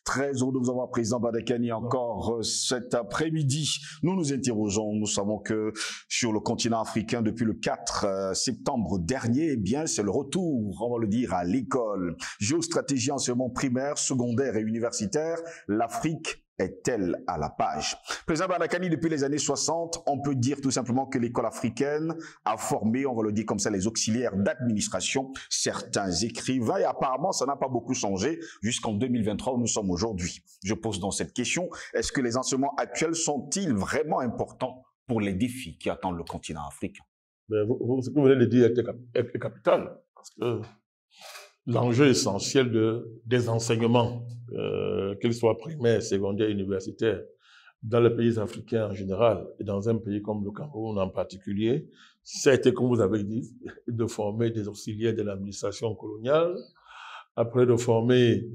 Très heureux de vous avoir, président Badakani, encore cet après-midi. Nous nous interrogeons, nous savons que sur le continent africain, depuis le 4 septembre dernier, eh bien, c'est le retour, on va le dire, à l'école. Géostratégie, enseignement primaire, secondaire et universitaire, l'Afrique est-elle à la page? Président Badakani, depuis les années 60, on peut dire tout simplement que l'école africaine a formé, on va le dire comme ça, les auxiliaires d'administration, certains écrivains, et apparemment, ça n'a pas beaucoup changé jusqu'en 2023 où nous sommes aujourd'hui. Je pose donc cette question, est-ce que les enseignements actuels sont-ils vraiment importants pour les défis qui attendent le continent africain? Mais ce que vous venez de dire est capital, parce que l'enjeu essentiel des enseignements, qu'ils soient primaires, secondaires, universitaires, dans les pays africains en général, et dans un pays comme le Cameroun en particulier, ça a été, comme vous avez dit, de former des auxiliaires de l'administration coloniale, après de former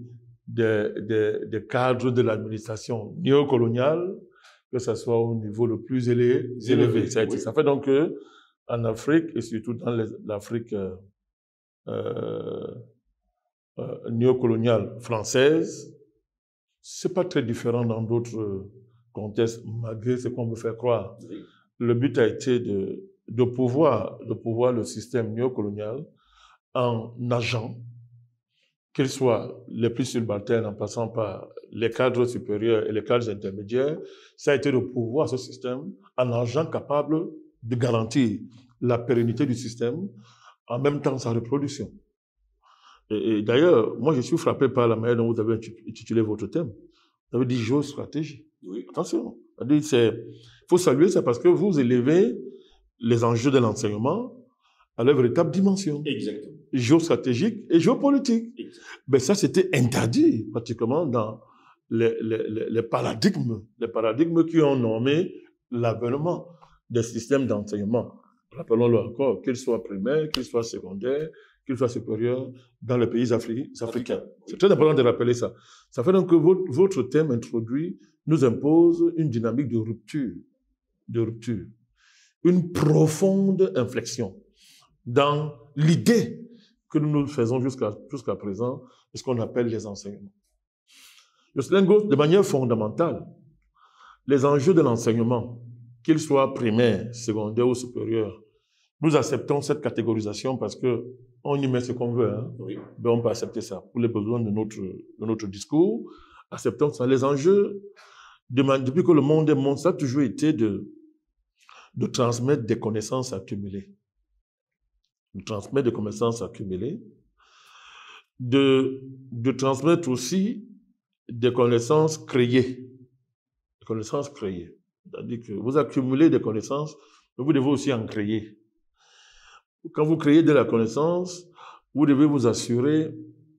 des cadres de l'administration néocoloniale, que ce soit au niveau le plus élevé. Ça fait donc que, en Afrique, et surtout dans l'Afrique néocoloniale française, c'est pas très différent dans d'autres contextes, malgré ce qu'on veut faire croire. Oui. Le but a été de pouvoir le système néocolonial en agent, qu'ils soient les plus subalternes en passant par les cadres supérieurs et les cadres intermédiaires, ça a été de pouvoir ce système en agent capable de garantir la pérennité du système, en même temps sa reproduction. Et d'ailleurs, moi, je suis frappé par la manière dont vous avez intitulé votre thème. Vous avez dit géostratégie. Oui. Attention. Il faut saluer ça parce que vous élevez les enjeux de l'enseignement à leur véritable dimension. Exactement. Géostratégique et géopolitique. Ben ça, c'était interdit pratiquement dans les paradigmes qui ont nommé l'avènement des systèmes d'enseignement. Rappelons-le encore, qu'ils soient primaires, qu'ils soient secondaires, qu'ils soient supérieurs dans les pays africains. C'est très important de rappeler ça. Ça fait donc que votre thème introduit nous impose une dynamique de rupture, une profonde inflexion dans l'idée que nous faisons jusqu'à présent de ce qu'on appelle les enseignements. De manière fondamentale, les enjeux de l'enseignement, qu'ils soient primaires, secondaires ou supérieurs, nous acceptons cette catégorisation parce que on y met ce qu'on veut. Hein. Oui. Ben on peut accepter ça pour les besoins de notre discours. Acceptons ça. Les enjeux, depuis que le monde est monde, ça a toujours été de transmettre des connaissances accumulées. De transmettre des connaissances accumulées. De transmettre aussi des connaissances créées. Des connaissances créées. C'est-à-dire que vous accumulez des connaissances, mais vous devez aussi en créer. Quand vous créez de la connaissance, vous devez vous assurer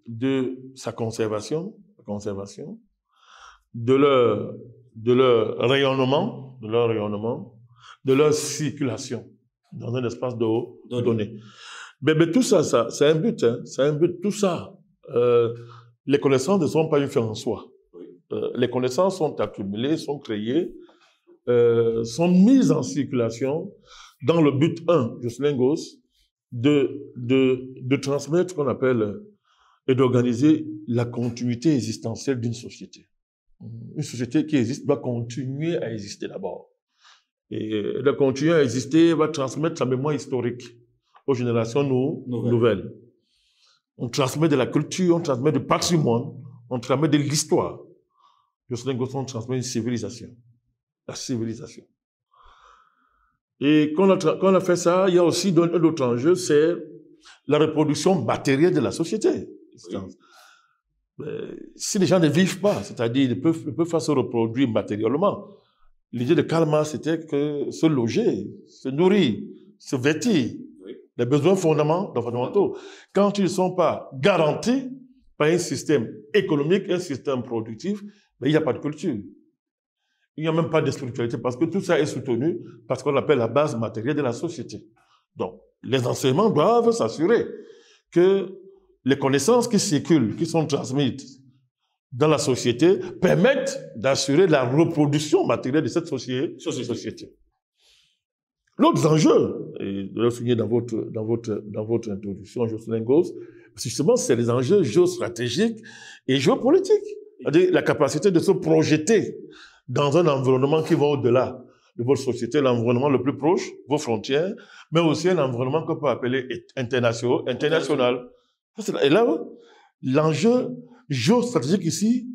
de sa conservation, de leur rayonnement, de leur circulation dans un espace donné. Mais tout ça, c'est un but, hein, c'est un but. Tout ça, les connaissances ne sont pas une fin en soi. Les connaissances sont accumulées, sont créées, sont mises en circulation dans le but 1, Jocelyn Gosse, de transmettre ce qu'on appelle et d'organiser la continuité existentielle d'une société. Une société qui existe doit continuer à exister d'abord. Et de continuer à exister va transmettre sa mémoire historique aux générations nouvelles. On transmet de la culture, on transmet du patrimoine, on transmet de l'histoire. Jocelyn Gosse, on transmet une civilisation. La civilisation. Et quand on a fait ça, il y a aussi un autre enjeu, c'est la reproduction matérielle de la société. Oui. Si les gens ne vivent pas, c'est-à-dire ils peuvent pas se reproduire matériellement, l'idée de Karl Marx, c'était que se loger, se nourrir, se vêtir, oui. Les besoins fondamentaux, quand ils ne sont pas garantis par un système économique, un système productif, il n'y a pas de culture. Il n'y a même pas de spiritualité parce que tout ça est soutenu par ce qu'on appelle la base matérielle de la société. Donc, les enseignements doivent s'assurer que les connaissances qui circulent, qui sont transmises dans la société, permettent d'assurer la reproduction matérielle de cette société. L'autre enjeu, et je l'ai souligné dans votre introduction, Jocelyn Gosse, justement, c'est les enjeux géostratégiques et géopolitiques. C'est-à-dire la capacité de se projeter dans un environnement qui va au-delà de votre société, l'environnement le plus proche, vos frontières, mais aussi un environnement qu'on peut appeler international. Et là, l'enjeu géostratégique ici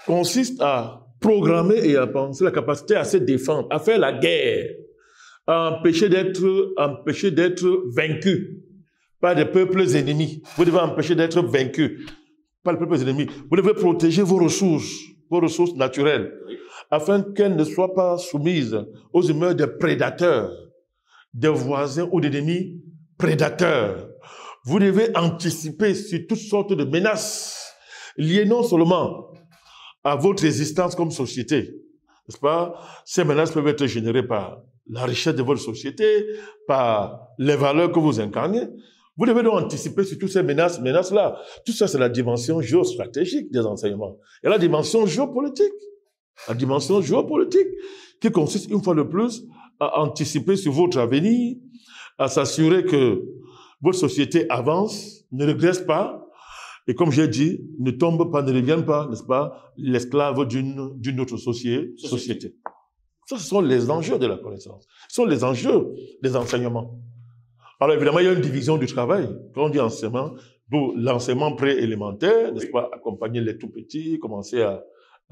consiste à programmer et à penser la capacité à se défendre, à faire la guerre, à empêcher d'être vaincu par des peuples ennemis. Vous devez empêcher d'être vaincu par les peuples ennemis. Vous devez protéger vos ressources naturelles, afin qu'elles ne soient pas soumises aux humeurs des prédateurs, des voisins ou d'ennemis prédateurs. Vous devez anticiper sur toutes sortes de menaces liées non seulement à votre existence comme société, n'est-ce pas? Ces menaces peuvent être générées par la richesse de votre société, par les valeurs que vous incarnez. Vous devez donc anticiper sur toutes ces menaces-là. Tout ça, c'est la dimension géostratégique des enseignements. Et la dimension géopolitique. La dimension géopolitique qui consiste, une fois de plus, à anticiper sur votre avenir, à s'assurer que votre société avance, ne régresse pas, et comme j'ai dit, ne tombe pas, ne devienne pas, n'est-ce pas, l'esclave d'une autre société. Ça, ce sont les enjeux de la connaissance. Ce sont les enjeux des enseignements. Alors évidemment, il y a une division du travail. Quand on dit enseignement, l'enseignement préélémentaire, n'est-ce pas, accompagner les tout-petits, commencer à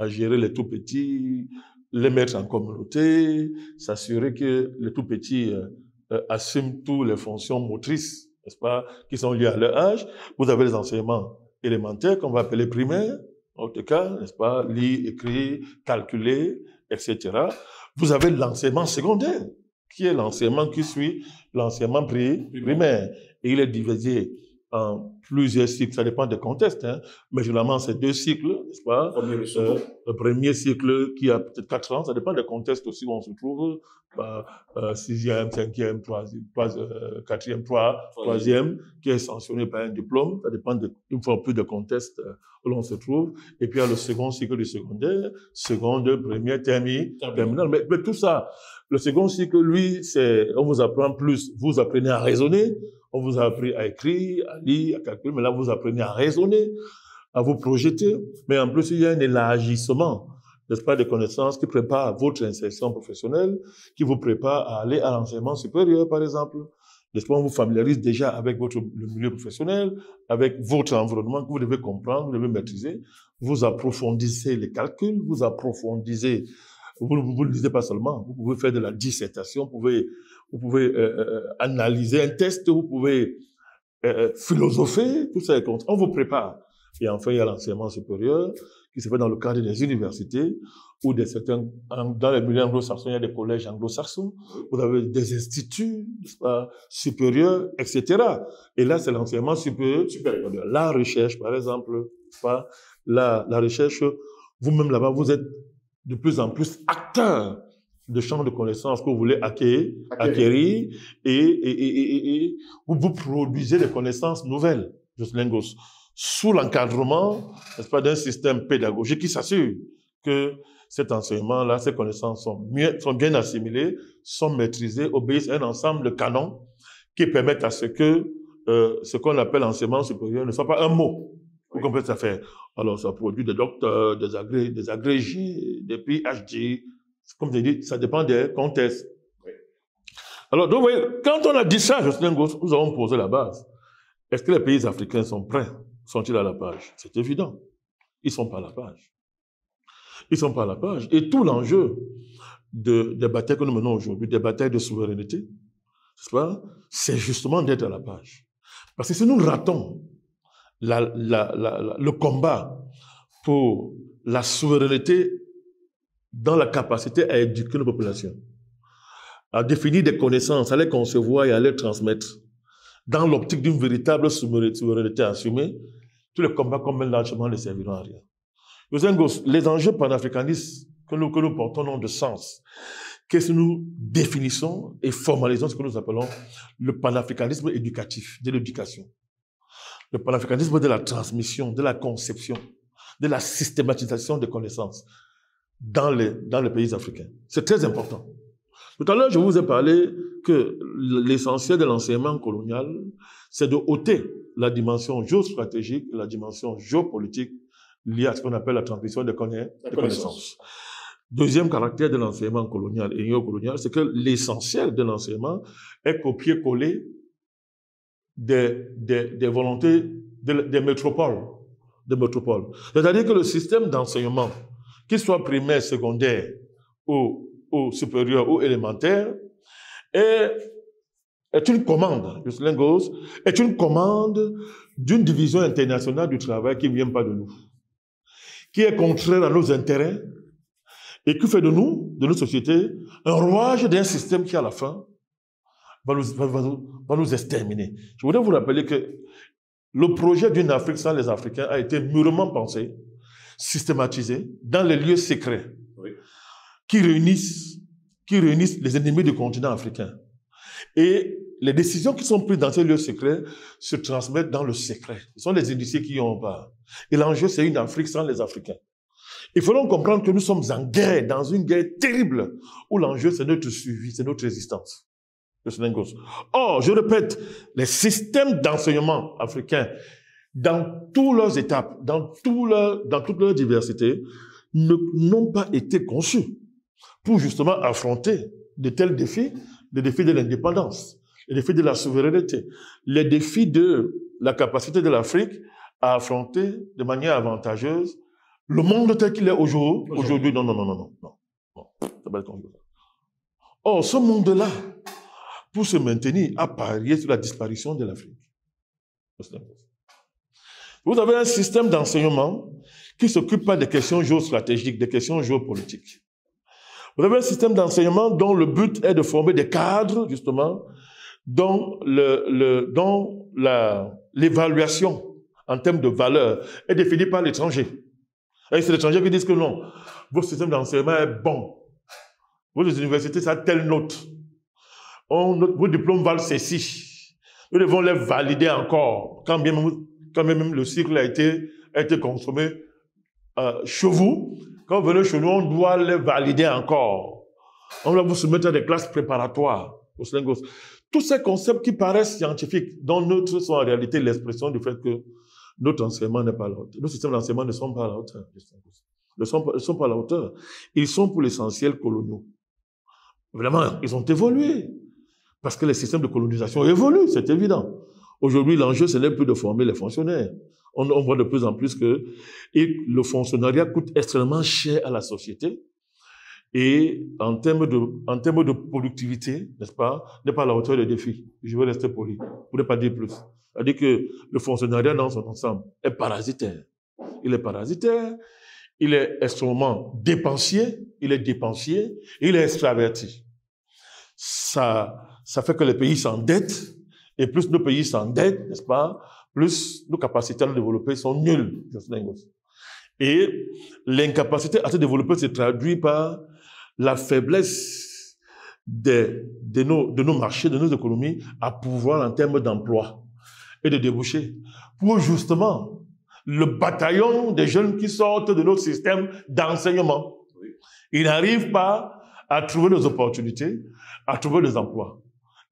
gérer les tout-petits, les mettre en communauté, s'assurer que les tout-petits assument toutes les fonctions motrices, n'est-ce pas, qui sont liées à leur âge. Vous avez les enseignements élémentaires qu'on va appeler primaires, en tout cas, n'est-ce pas, lire, écrire, calculer, etc. Vous avez l'enseignement secondaire, qui est l'enseignement qui suit l'enseignement primaire. Et il est divisé en plusieurs cycles, ça dépend des contextes, hein. Mais généralement, c'est 2 cycles, n'est-ce pas? Le premier cycle qui a peut-être 4 ans, ça dépend des contextes aussi où on se trouve, 6e, 5e, 4e, 3e, qui est sanctionné par un diplôme, ça dépend une fois plus de contextes où l'on se trouve. Et puis il y a le second cycle du secondaire, seconde, première, terminale. Mais tout ça, le second cycle, lui, on vous apprend plus, vous apprenez à raisonner, on vous a appris à écrire, à lire, à calculer, mais là, vous apprenez à raisonner, à vous projeter. Mais en plus, il y a un élargissement, n'est-ce pas, des connaissances qui préparent votre insertion professionnelle, qui vous prépare à aller à l'enseignement supérieur, par exemple. N'est-ce pas, on vous familiarise déjà avec le milieu professionnel, avec votre environnement que vous devez comprendre, vous devez maîtriser. Vous approfondissez les calculs, vous ne le lisez pas seulement, vous pouvez faire de la dissertation, vous pouvez analyser un test, vous pouvez philosopher, tout ça est compte. On vous prépare. Et enfin, il y a l'enseignement supérieur qui se fait dans le cadre des universités ou dans les milieux anglo-saxons, il y a des collèges anglo-saxons, vous avez des instituts, n'est-ce pas, supérieurs, etc. Et là, c'est l'enseignement supérieur. La recherche, par exemple, n'est-ce pas, la recherche, vous-même là-bas, vous êtes de plus en plus acteur de champs de connaissances que vous voulez acquérir et vous produisez des connaissances nouvelles, Jocelyne Gosse, sous l'encadrement, n'est-ce pas, d'un système pédagogique qui s'assure que cet enseignement-là, ces connaissances sont bien assimilées, sont maîtrisées, obéissent à un ensemble de canons qui permettent à ce que ce qu'on appelle l'enseignement supérieur ne soit pas un mot. Vous comprenez cette affaire? Alors, ça produit des docteurs, des agrégés, des PhD. Comme je dis, ça dépend des contextes. Oui. Alors, donc, vous voyez, quand on a dit ça, Jocelyne Gosse, nous avons posé la base. Est-ce que les pays africains sont prêts? Sont-ils à la page? C'est évident. Ils ne sont pas à la page. Ils ne sont pas à la page. Et tout l'enjeu des batailles que nous menons aujourd'hui, des batailles de souveraineté, n'est-ce pas? C'est justement d'être à la page. Parce que si nous ratons le combat pour la souveraineté dans la capacité à éduquer nos populations, à définir des connaissances, à les concevoir et à les transmettre, dans l'optique d'une véritable souveraineté assumée, tous les combats qu'on mène largement ne serviront à rien. Les enjeux panafricanistes que nous portons n'ont de sens que si nous définissons et formalisons ce que nous appelons le panafricanisme éducatif, de l'éducation. Le panafricanisme de la transmission, de la conception, de la systématisation des connaissances dans les pays africains. C'est très important. Tout à l'heure, je vous ai parlé que l'essentiel de l'enseignement colonial, c'est de ôter la dimension géostratégique et la dimension géopolitique lié à ce qu'on appelle la transmission de connaissances. Deuxième caractère de l'enseignement colonial et néocolonial, c'est que l'essentiel de l'enseignement est copier-coller des volontés des métropoles. C'est-à-dire que le système d'enseignement, qu'il soit primaire, secondaire ou supérieur ou élémentaire, est une commande, est une commande d'une division internationale du travail qui ne vient pas de nous, qui est contraire à nos intérêts et qui fait de nous, de nos sociétés, un rouage d'un système qui, à la fin, va nous exterminer. Je voudrais vous rappeler que le projet d'une Afrique sans les Africains a été mûrement pensé, systématisé, dans les lieux secrets, oui, qui réunissent les ennemis du continent africain. Et les décisions qui sont prises dans ces lieux secrets se transmettent dans le secret. Ce sont les initiés qui y ont part. Et l'enjeu, c'est une Afrique sans les Africains. Il faut donc comprendre que nous sommes en guerre, dans une guerre terrible, où l'enjeu, c'est notre suivi, c'est notre résistance. Or, je répète, les systèmes d'enseignement africains, dans toutes leurs étapes, dans toute leur diversité, n'ont pas été conçus pour justement affronter de tels défis, les défis de l'indépendance, les défis de la souveraineté, les défis de la capacité de l'Afrique à affronter de manière avantageuse le monde tel qu'il est aujourd'hui. Non. Or, ce monde-là, pour se maintenir, a parié sur la disparition de l'Afrique. Vous avez un système d'enseignement qui ne s'occupe pas des questions géostratégiques, des questions géopolitiques. Vous avez un système d'enseignement dont le but est de former des cadres, justement, dont l'évaluation en termes de valeur est définie par l'étranger. Et c'est l'étranger qui dit que non, votre système d'enseignement est bon. Votre université, ça a telle note. Vos diplômes valent ceci. Nous devons les valider encore. Quand bien même le cycle a été consommé chez vous, quand vous venez chez nous, on doit les valider encore. On va vous soumettre à des classes préparatoires. Tous ces concepts qui paraissent scientifiques, dont d'autres sont en réalité l'expression du fait que notre enseignement n'est pas à la hauteur. Nos systèmes d'enseignement ne sont pas à la hauteur. Ils ne sont pas à la hauteur. Ils sont pour l'essentiel coloniaux. Vraiment, ils ont évolué. Parce que les systèmes de colonisation évoluent, c'est évident. Aujourd'hui, l'enjeu, ce n'est plus de former les fonctionnaires. On voit de plus en plus que le fonctionnariat coûte extrêmement cher à la société. Et en termes de productivité, n'est-ce pas, n'est pas à la hauteur des défis. Je vais rester poli, pour ne pas dire plus. C'est-à-dire que le fonctionnariat dans son ensemble est parasitaire. Il est parasitaire, il est extrêmement dépensier, il est extraverti. Ça fait que les pays s'endettent, et plus nos pays s'endettent, n'est-ce pas, plus nos capacités à nous développer sont nulles. Et l'incapacité à se développer se traduit par la faiblesse de nos marchés, de nos économies, à pouvoir en termes d'emploi et de débouchés. Pour justement le bataillon des jeunes qui sortent de notre système d'enseignement. Ils n'arrivent pas à trouver des opportunités, à trouver des emplois.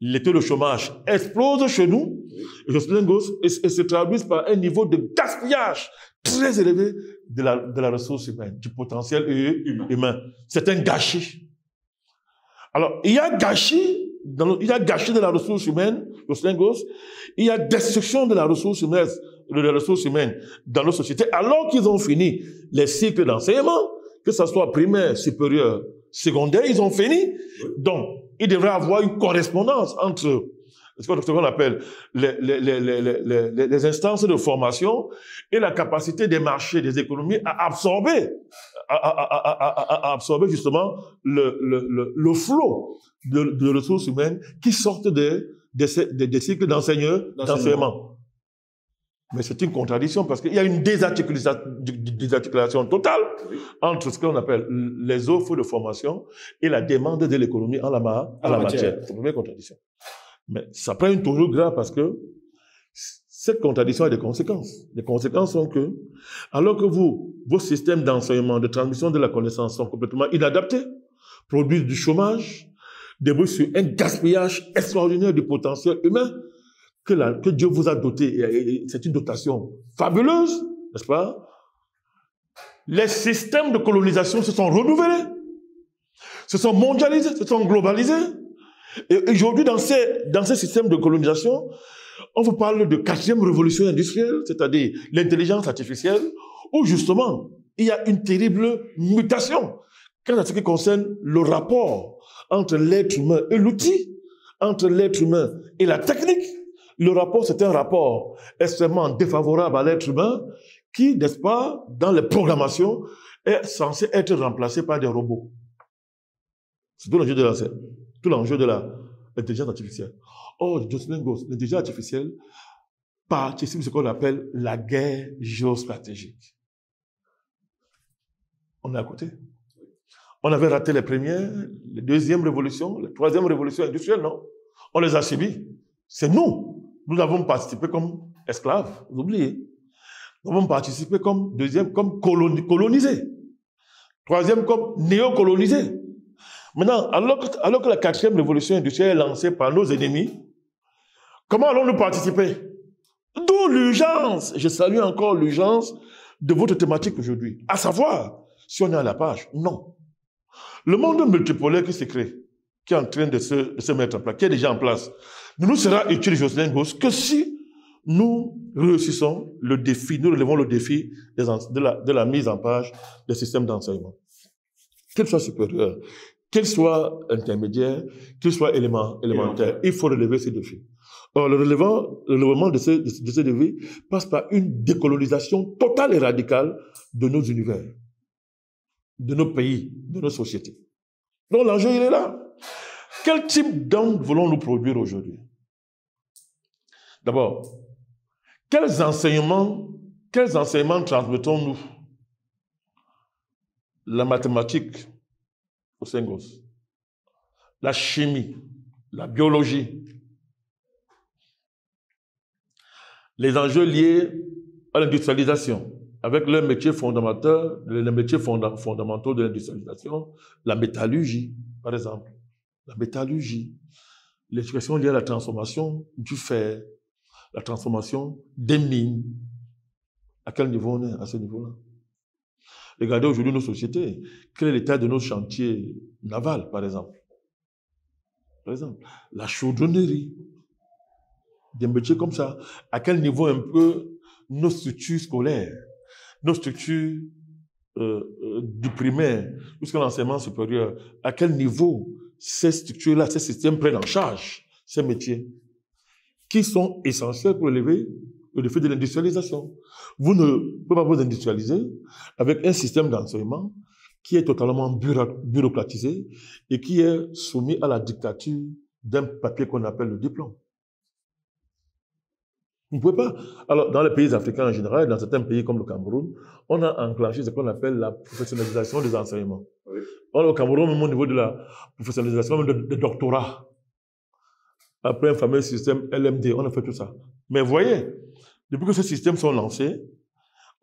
Le taux de chômage explose chez nous et se traduit par un niveau de gaspillage très élevé de la ressource humaine, du potentiel humain. C'est un gâchis. Alors, il y a gâchis de la ressource humaine, il y a destruction de la ressource humaine dans nos sociétés, alors qu'ils ont fini les cycles d'enseignement, que ce soit primaire, supérieur, secondaire, ils ont fini. Donc, il devrait y avoir une correspondance entre ce qu'on appelle les instances de formation et la capacité des marchés, des économies à absorber justement le flot de ressources humaines qui sortent des cycles d'enseignement. Mais c'est une contradiction parce qu'il y a une désarticulation totale entre ce qu'on appelle les offres de formation et la demande de l'économie en la matière. C'est la première contradiction. Mais ça prend une tournure grave parce que cette contradiction a des conséquences. Les conséquences sont que, alors que vos systèmes d'enseignement, de transmission de la connaissance sont complètement inadaptés, produisent du chômage, débouchent sur un gaspillage extraordinaire du potentiel humain, que Dieu vous a doté, et c'est une dotation fabuleuse, n'est-ce pas? les systèmes de colonisation se sont renouvelés, se sont mondialisés, se sont globalisés. Et aujourd'hui, dans ces systèmes de colonisation, on vous parle de 4e révolution industrielle, c'est-à-dire l'intelligence artificielle, où justement, il y a une terrible mutation quant à ce qui concerne le rapport entre l'être humain et l'outil, entre l'être humain et la technique. Le rapport, c'est un rapport extrêmement défavorable à l'être humain qui, n'est-ce pas, dans les programmations, est censé être remplacé par des robots. C'est tout l'enjeu de l'intelligence artificielle. Or, Jocelyn Goss, l'intelligence artificielle participe de ce qu'on appelle la guerre géostratégique. On est à côté. On avait raté les premières, les 2e révolutions, les 3e révolutions industrielles, non? On les a subies. C'est nous. Nous avons participé comme esclaves, vous oubliez. Nous avons participé comme 2e, comme colonisés. 3e, comme néocolonisés. Maintenant, alors que la 4e révolution industrielle est lancée par nos ennemis, comment allons-nous participer? D'où l'urgence, je salue encore l'urgence de votre thématique aujourd'hui. À savoir, si on est à la page, non. Le monde multipolaire qui s'est créé, qui est en train de se mettre en place, qui est déjà en place, ne nous sera utile, Jocelyn Goss, que si nous réussissons le défi, nous relevons le défi de la mise en page des systèmes d'enseignement. Qu'ils soient supérieurs, qu'ils soient intermédiaires, qu'ils soient élémentaires, il faut relever ces défis. Or, le relèvement de ces défis passe par une décolonisation totale et radicale de nos univers, de nos pays, de nos sociétés. Donc, l'enjeu, il est là. Quel type d'homme voulons-nous produire aujourd'hui? D'abord, quels enseignements transmettons-nous? La mathématique au Goss, la chimie, la biologie, les enjeux liés à l'industrialisation, avec leurs métiers fondamentaux, les métiers fondamentaux de l'industrialisation, la métallurgie, par exemple. La métallurgie, les questions liées à la transformation du fer, la transformation des mines. À quel niveau on est à ce niveau-là? Regardez aujourd'hui nos sociétés. Quel est l'état de nos chantiers navals, par exemple? Par exemple, la chaudronnerie. Des métiers comme ça. À quel niveau un peu nos structures scolaires, nos structures du primaire jusqu'à l'enseignement supérieur, à quel niveau ces structures-là, ces systèmes prennent en charge ces métiers qui sont essentiels pour élever le défi de l'industrialisation. Vous ne pouvez pas vous industrialiser avec un système d'enseignement qui est totalement bureaucratisé et qui est soumis à la dictature d'un papier qu'on appelle le diplôme. Vous ne pouvez pas. Alors, dans les pays africains en général, dans certains pays comme le Cameroun, on a enclenché ce qu'on appelle la professionnalisation des enseignements. Oui. Alors, au Cameroun, même au niveau de la professionnalisation, même de doctorat, après un fameux système LMD, on a fait tout ça. Mais voyez, depuis que ces systèmes sont lancés,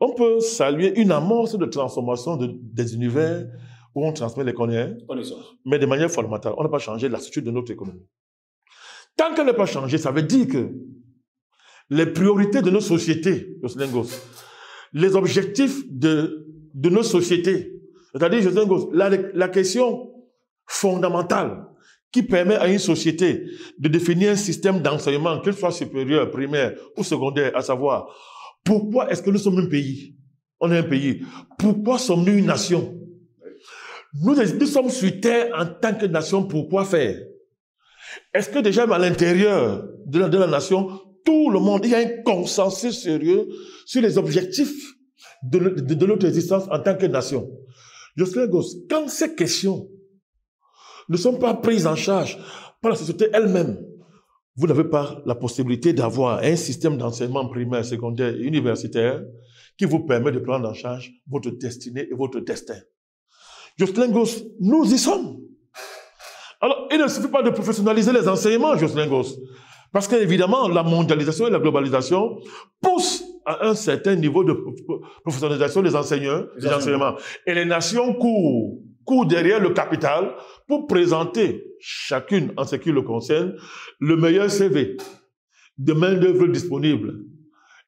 on peut saluer une amorce de transformation des univers où on transmet les connaissances, mais de manière fondamentale. On n'a pas changé la structure de notre économie. Tant qu'elle n'est pas changée, ça veut dire que les priorités de nos sociétés, Jocelyn Goss, les objectifs de nos sociétés, c'est-à-dire, Jocelyn Goss, la question fondamentale qui permet à une société de définir un système d'enseignement, qu'il soit supérieur, primaire ou secondaire, à savoir, pourquoi est-ce que nous sommes un pays? On est un pays. Pourquoi sommes-nous une nation? Nous sommes sur Terre en tant que nation, pourquoi faire? Est-ce que déjà à l'intérieur de la nation, tout le monde, il y a un consensus sérieux sur les objectifs de notre existence en tant que nation? Jocelyn Goss, quand ces questions ne sont pas prises en charge par la société elle-même, vous n'avez pas la possibilité d'avoir un système d'enseignement primaire, secondaire et universitaire qui vous permet de prendre en charge votre destinée et votre destin. Jocelyn Goss, nous y sommes. Alors, il ne suffit pas de professionnaliser les enseignements, Jocelyn Goss, parce qu'évidemment, la mondialisation et la globalisation poussent à un certain niveau de professionnalisation des enseignements. Et les nations courent derrière le capital pour présenter, chacune en ce qui le concerne, le meilleur CV de main-d'œuvre disponible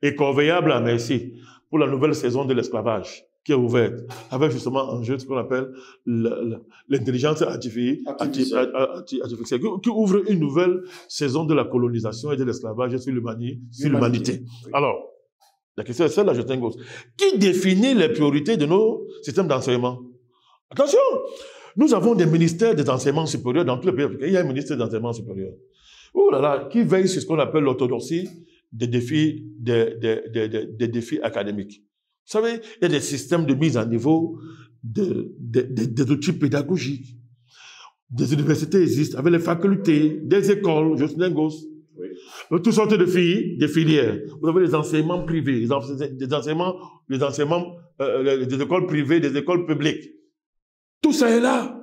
et conveillable à merci pour la nouvelle saison de l'esclavage. qui est ouverte, avec justement en jeu ce qu'on appelle l'intelligence artificielle, qui ouvre une nouvelle saison de la colonisation et de l'esclavage sur l'humanité. Oui. Alors, la question est celle-là, Justin Gos. Qui définit les priorités de nos systèmes d'enseignement? Attention, nous avons des ministères des enseignements supérieurs dans tous les pays africains. Il y a un ministère des enseignements supérieurs. Oh là là, qui veille sur ce qu'on appelle l'orthodoxie des défis académiques. Vous savez, il y a des systèmes de mise à niveau des outils pédagogiques. Des universités existent, avec les facultés, des écoles, Justin Gos. Oui. Toutes sortes de filières. Vous avez des enseignements privés, des écoles privées, des écoles publiques. Tout ça est là.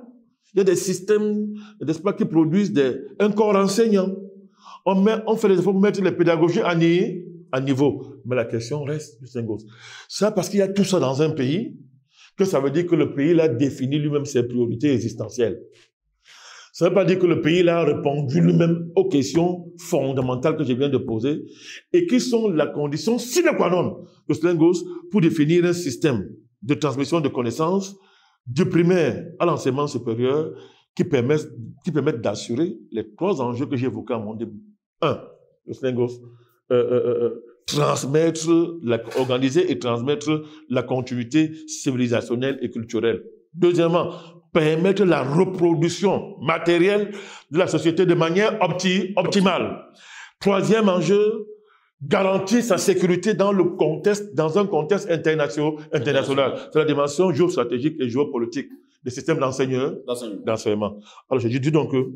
Il y a des systèmes, n'est-ce pas, qui produisent un corps enseignant. On fait les efforts pour mettre les pédagogies à niveau. Mais la question reste, Justin Gos. Ça, parce qu'il y a tout ça dans un pays, que ça veut dire que le pays a défini lui-même ses priorités existentielles. Ça ne veut pas dire que le pays a répondu lui-même aux questions fondamentales que je viens de poser et qui sont la condition sine qua non, Justin Gos, pour définir un système de transmission de connaissances du primaire à l'enseignement supérieur qui permettent d'assurer les 3 enjeux que j'ai évoqués à mon début. 1, Justin Gos, organiser et transmettre la continuité civilisationnelle et culturelle. Deuxièmement, permettre la reproduction matérielle de la société de manière optimale. 3e enjeu, garantir sa sécurité dans un contexte international. C'est la dimension géostratégique et géopolitique des systèmes d'enseignement. Alors, je dis donc que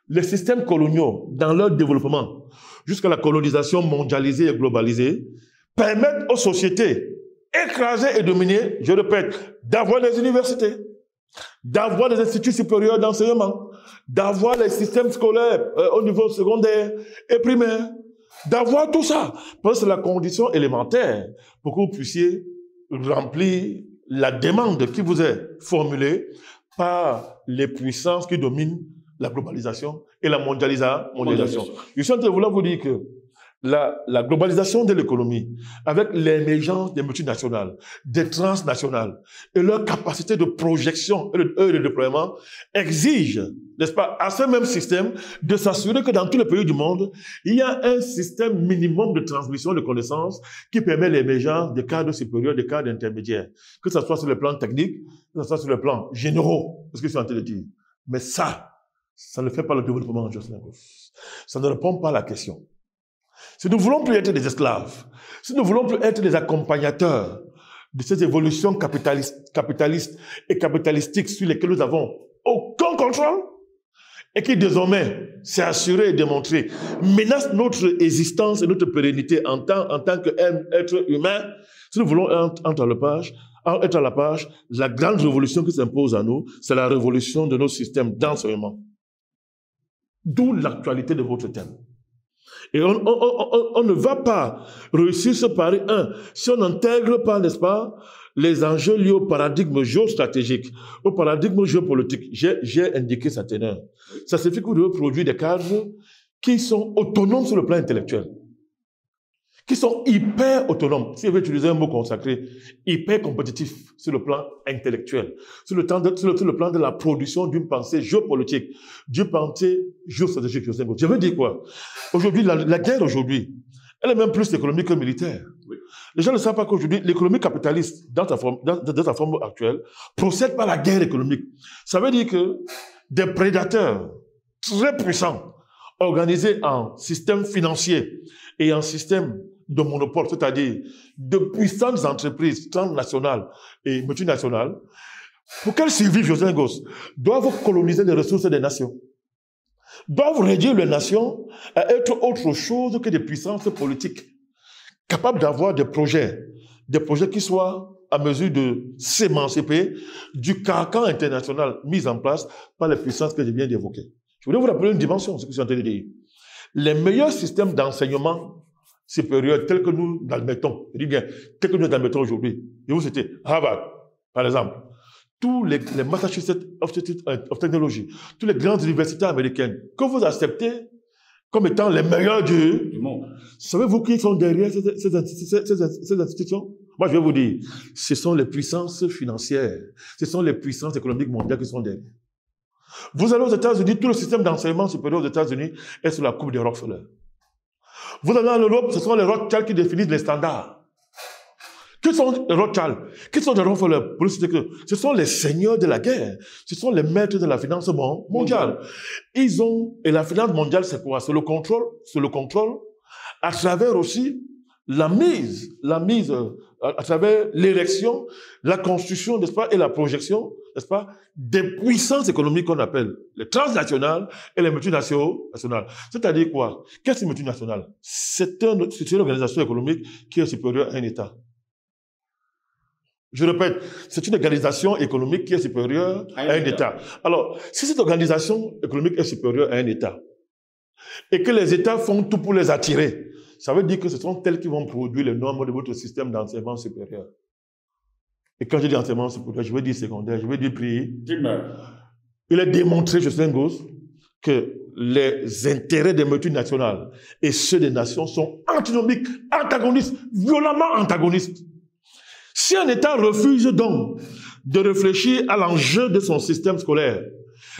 les systèmes coloniaux, dans leur développement, jusqu'à la colonisation mondialisée et globalisée, permettent aux sociétés écrasées et dominées, je répète, d'avoir des universités, d'avoir des instituts supérieurs d'enseignement, d'avoir les systèmes scolaires au niveau secondaire et primaire, d'avoir tout ça. Parce que c'est la condition élémentaire pour que vous puissiez remplir la demande qui vous est formulée par les puissances qui dominent la globalisation et la mondialisation. Je suis en train de vouloir vous dire que la globalisation de l'économie, avec l'émergence des multinationales, des transnationales, et leur capacité de projection et de déploiement, exige, n'est-ce pas, à ce même système, de s'assurer que dans tous les pays du monde, il y a un système minimum de transmission de connaissances qui permet l'émergence des cadres supérieurs, des cadres intermédiaires. Que ce soit sur le plan technique, que ce soit sur le plan généraux, c'est ce que je suis en train de dire. Mais ça ne fait pas le développement, Justin Gos. Ça ne répond pas à la question. Si nous ne voulons plus être des esclaves, si nous ne voulons plus être des accompagnateurs de ces évolutions capitalistes et capitalistiques sur lesquelles nous n'avons aucun contrôle et qui désormais, c'est assuré et démontré, menacent notre existence et notre pérennité en tant qu'être humain, si nous voulons être à la page, la grande révolution qui s'impose à nous, c'est la révolution de nos systèmes d'enseignement. D'où l'actualité de votre thème. Et on ne va pas réussir ce pari, si on n'intègre pas, n'est-ce pas, les enjeux liés au paradigme géostratégique, au paradigme géopolitique. J'ai indiqué sa teneur. Ça signifie que vous devez produire des cadres qui sont autonomes sur le plan intellectuel, qui sont hyper autonomes, si je veux utiliser un mot consacré, hyper compétitifs sur le plan intellectuel, sur le plan de la production d'une pensée géopolitique, d'une pensée géostratégique. Je veux dire quoi? Aujourd'hui, la guerre aujourd'hui, elle est même plus économique que militaire. Oui. Les gens ne savent pas qu'aujourd'hui, l'économie capitaliste, dans sa forme actuelle, procède par la guerre économique. Ça veut dire que des prédateurs très puissants, organisés en système financier et en système de monopole, c'est-à-dire de puissantes entreprises transnationales et multinationales, pour qu'elles survivent, Justin Gos, doivent coloniser les ressources des nations, doivent réduire les nations à être autre chose que des puissances politiques, capables d'avoir des projets qui soient à mesure de s'émanciper du carcan international mis en place par les puissances que je viens d'évoquer. Je voulais vous rappeler une dimension, ce que je suis en train de dire. Les meilleurs systèmes d'enseignement supérieur tels que nous admettons, je dis bien, tels que nous admettons aujourd'hui, et vous c'était Harvard, par exemple, tous les Massachusetts Institute of Technology, toutes les grandes universités américaines, que vous acceptez comme étant les meilleurs du monde. Savez-vous qui sont derrière ces institutions? Moi, je vais vous dire, ce sont les puissances financières, ce sont les puissances économiques mondiales qui sont derrière. Vous allez aux États-Unis, tout le système d'enseignement supérieur aux États-Unis est sous la coupe de Rockefeller. Vous allez en Europe, ce sont les Rothschild qui définissent les standards. Qui sont les Rothschild? Qui sont les Rockefeller? Ce sont les seigneurs de la guerre. Ce sont les maîtres de la finance mondiale. Ils ont, et la finance mondiale, c'est quoi? C'est le contrôle, à travers aussi la mise à travers l'érection, la construction, n'est-ce pas, et la projection, n'est-ce pas, des puissances économiques qu'on appelle les transnationales et les multinationales. C'est-à-dire quoi? Qu'est-ce que une multinationale? C'est une organisation économique qui est supérieure à un État. Je répète, c'est une organisation économique qui est supérieure à un État. Alors, si cette organisation économique est supérieure à un État, et que les États font tout pour les attirer, ça veut dire que ce sont elles qui vont produire les normes de votre système d'enseignement supérieur. Et quand je dis enseignement supérieur, je veux dire secondaire, je veux dire primaire. Il est démontré, Jocelyn Gosse, que les intérêts des multinationales et ceux des nations sont antinomiques, antagonistes, violemment antagonistes. Si un État refuse donc de réfléchir à l'enjeu de son système scolaire,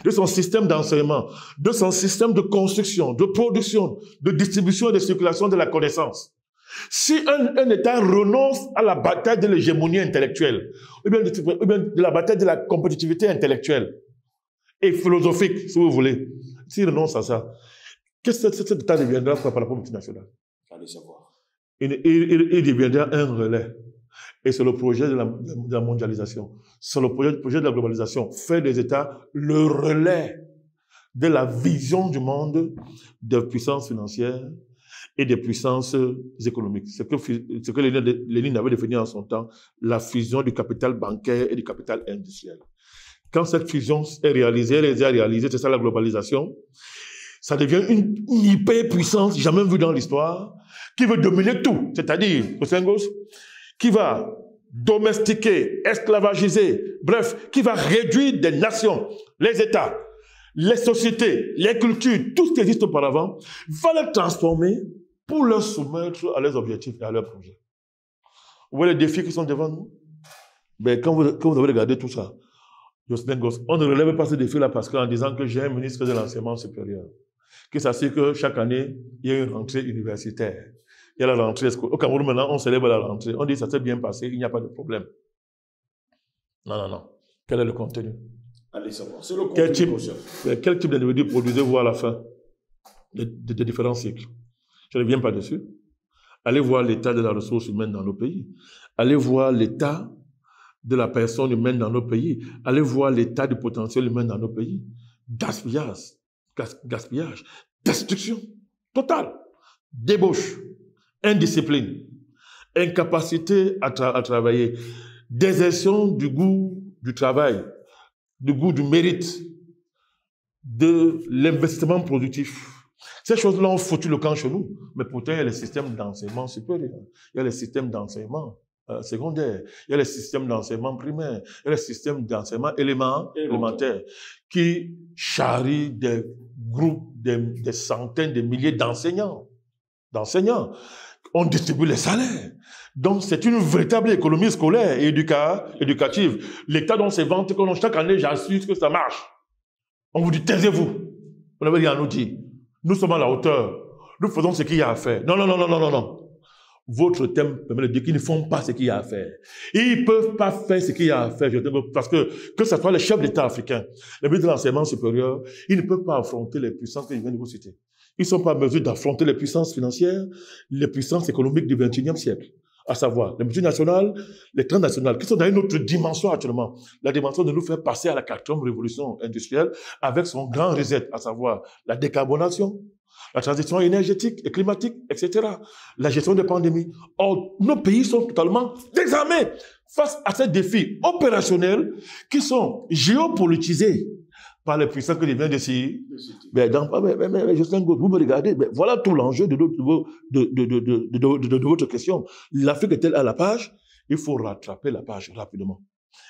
de son système d'enseignement, de son système de construction, de production, de distribution et de circulation de la connaissance. Si un État renonce à la bataille de l'hégémonie intellectuelle, ou bien de la bataille de la compétitivité intellectuelle et philosophique, si vous voulez, s'il renonce à ça, qu'est-ce que cet État deviendra par rapport aux multinationales? Allez savoir. Il deviendra un relais. Et c'est le projet de la mondialisation. C'est le projet de la globalisation. Faire des États le relais de la vision du monde des puissances financières et des puissances économiques. Ce que Lénine avait défini en son temps, la fusion du capital bancaire et du capital industriel. Quand cette fusion est réalisée, elle est réalisée, c'est ça la globalisation, ça devient une hyper-puissance jamais vue dans l'histoire, qui veut dominer tout. C'est-à-dire, qui va domestiquer, esclavagiser, bref, qui va réduire des nations, les États, les sociétés, les cultures, tout ce qui existe auparavant, va les transformer pour les soumettre à leurs objectifs et à leurs projets. Vous voyez les défis qui sont devant nous? Ben, quand vous avez regardé tout ça, on ne relève pas ce défi-là parce qu'en disant que j'ai un ministre de l'enseignement supérieur, qui s'assure que chaque année, il y a une rentrée universitaire. Il y a la rentrée scolaire. Au Cameroun, maintenant, on célèbre la rentrée. On dit que ça s'est bien passé, il n'y a pas de problème. Non. Quel est le contenu? Allez savoir. C'est le contenu. Quel type d'individu produisez-vous à la fin des différents cycles? Je ne reviens pas dessus. Allez voir l'état de la ressource humaine dans nos pays. Allez voir l'état de la personne humaine dans nos pays. Allez voir l'état du potentiel humain dans nos pays. Gaspillage, destruction totale, débauche, indiscipline, incapacité à travailler, désertion du goût du travail, du goût du mérite, de l'investissement productif. Ces choses-là ont foutu le camp chez nous, mais pourtant il y a les systèmes d'enseignement supérieur, il y a les systèmes d'enseignement secondaire, il y a les systèmes d'enseignement primaire, il y a les systèmes d'enseignement élémentaire qui charrient des groupes, des centaines de milliers d'enseignants. On distribue les salaires. Donc, c'est une véritable économie scolaire et éducative. L'État dont se vante que chaque année, j'assure que ça marche. On vous dit, taisez-vous. On avait rien à nous dire. Nous sommes à la hauteur. Nous faisons ce qu'il y a à faire. Non. Votre thème permet de dire qu'ils ne font pas ce qu'il y a à faire. Ils ne peuvent pas faire ce qu'il y a à faire. Parce que ce soit les chefs d'État africains, les ministres de l'enseignement supérieur, ils ne peuvent pas affronter les puissances que je viens de vous citer. Ils ne sont pas en mesure d'affronter les puissances financières, les puissances économiques du XXIe siècle. À savoir, les multinationales, les transnationales, qui sont dans une autre dimension actuellement. La dimension de nous faire passer à la 4e révolution industrielle avec son grand reset, à savoir la décarbonation, la transition énergétique et climatique, etc. La gestion des pandémies. Or, nos pays sont totalement désarmés face à ces défis opérationnels qui sont géopolitisés par les puissants que je viens de citer. Mais Jocelyn Gosse, vous me regardez, voilà tout l'enjeu de votre question. L'Afrique est-elle à la page? Il faut rattraper la page rapidement.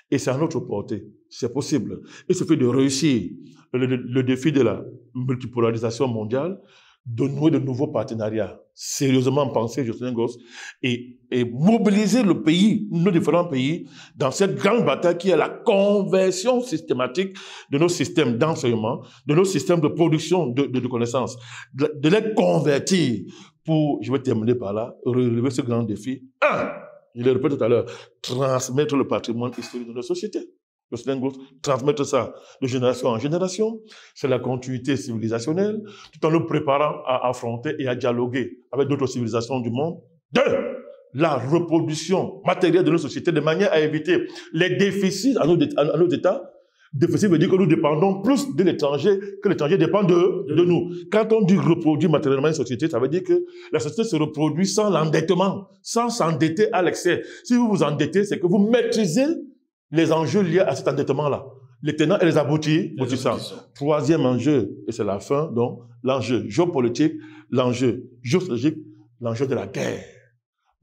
Et c'est à notre portée. C'est possible. Il suffit de réussir le défi de la multipolarisation mondiale, de nouer de nouveaux partenariats sérieusement pensés, Jocelyne Gosse, et mobiliser le pays, nos différents pays, dans cette grande bataille qui est la conversion systématique de nos systèmes d'enseignement, de nos systèmes de production de connaissances, de les convertir pour, je vais terminer par là, relever ce grand défi. Un, je le répète tout à l'heure, transmettre le patrimoine historique de nos sociétés. Transmettre ça de génération en génération, c'est la continuité civilisationnelle, tout en nous préparant à affronter et à dialoguer avec d'autres civilisations du monde. Deux, la reproduction matérielle de nos sociétés de manière à éviter les déficits à nos États. Déficit veut dire que nous dépendons plus de l'étranger que l'étranger dépend de nous. Quand on dit reproduire matériellement une société, ça veut dire que la société se reproduit sans l'endettement, sans s'endetter à l'excès. Si vous vous endettez, c'est que vous maîtrisez les enjeux liés à cet endettement-là, les tenants et les aboutissants. Troisième enjeu, et c'est la fin, donc l'enjeu géopolitique, l'enjeu géostratégique, l'enjeu de la guerre.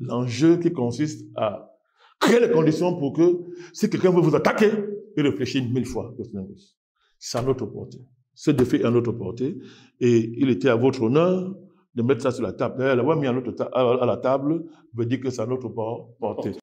L'enjeu qui consiste à créer les conditions pour que, si quelqu'un veut vous attaquer, il réfléchisse 1000 fois. C'est à notre portée. Ce défi est à notre portée, et il était à votre honneur de mettre ça sur la table. D'ailleurs, l'avoir mis à la table veut dire que c'est à notre portée.